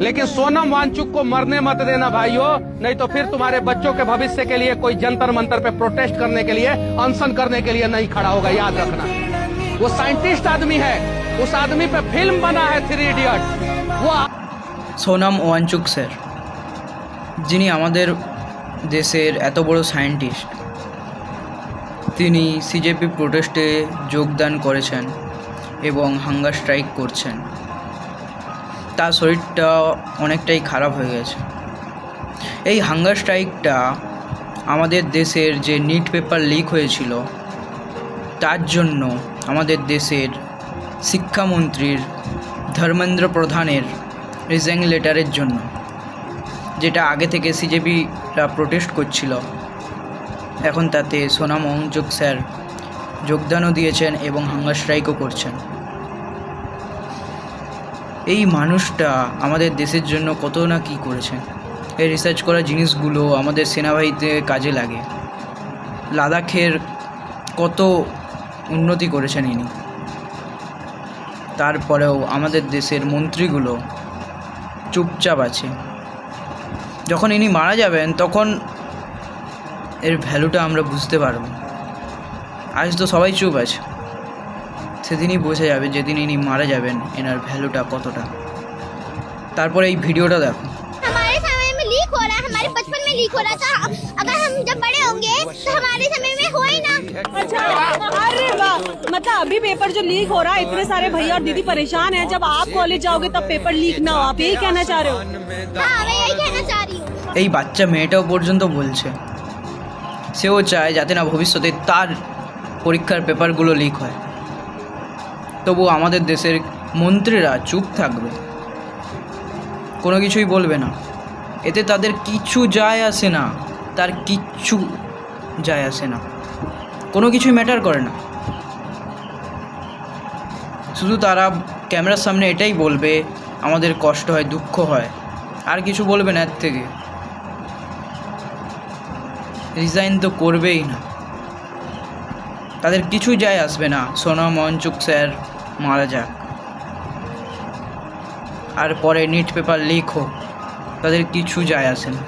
लेकिन सोनम वांगचुक को मरने मत देना भाइयों, नहीं तो फिर तुम्हारे बच्चों के भविष्य के लिए कोई जंतर मंतर पे प्रोटेस्ट करने के लिए, अनशन करने के लिए नहीं खड़ा होगा, याद रखना। वो साइंटिस्ट आदमी है, उस आदमी पे फिल्म बना है 3 इडियट। वो সোনাম ওয়াংচুক স্যার, যিনি আমাদের দেশের এত বড় সায়েন্টিস্ট, তিনি সিজেপি প্রোটেস্টে যোগদান করেছেন এবং হাঙ্গার স্ট্রাইক করছেন। তার শরীরটা অনেকটাই খারাপ হয়ে গেছে। এই হাঙ্গার স্ট্রাইকটা আমাদের দেশের যে নিট পেপার লিক হয়েছিল তার জন্য আমাদের দেশের শিক্ষামন্ত্রীর ধর্মেন্দ্র প্রধানের রিজাইন লেটারের জন্য, যেটা আগে থেকে সিজেপিরা প্রোটেস্ট করছিল, এখন তাতে সোনাম ওয়াংচুক স্যার যোগদানও দিয়েছেন এবং হাঙ্গার স্ট্রাইকও করছেন। এই মানুষটা আমাদের দেশের জন্য কত না কী করেছেন। এই রিসার্চ করা জিনিসগুলো আমাদের সেনাবাহিনীতে কাজে লাগে। লাদাখের কত উন্নতি করেছেন ইনি। তারপরেও আমাদের দেশের মন্ত্রীগুলো চুপচাপ আছে। যখন ইনি মারা যাবেন তখন এর ভ্যালুটা আমরা বুঝতে পারব। আজ তো সবাই চুপ আছে, সেদিনই বোঝা যাবে যেদিন ইনি মারা যাবেন এনার ভ্যালুটা কতটা। তারপরে এই ভিডিওটা দেখো। हमारे समय में लीक हो रहा है, हमारे बचपन में लीक हो रहा था। अगर हम जब बड़े होंगे तो हमारे समय में हो ही ना। अच्छा, अरे वाह, मतलब अभी पेपर जो लीक हो रहा है, इतने सारे भैया और दीदी परेशान हैं। जब आप कॉलेज जाओगे तब पेपर लीक ना हो, आप यही कहना चाह रहे हो? हाँ, मैं यही कहना चाह रही हूँ। এই বাচ্চা মেয়েটাও পর্যন্ত বলছে সেও চায় যাতে না ভবিষ্যতে তার পরীক্ষার পেপারগুলো লিক হয়। তবু আমাদের দেশের মন্ত্রীরা চুপ থাকবে, কোনো কিছুই বলবে না। এতে তাদের কিছু যায় আসে না, তার কিচ্ছু যায় আসে না, কোনো কিছুই ম্যাটার করে না। শুধু তারা ক্যামেরার সামনে এটাই বলবে আমাদের কষ্ট হয়, দুঃখ হয়, আর কিছু বলবে না। এর থেকে রিজাইন তো করবেই না, তাদের কিছু যায় আসবে না। সোনাম ওয়াংচুক স্যার মারা যাক আর পরে নিট পেপার লিক হোক, তাদের কিছু যায় আসে না।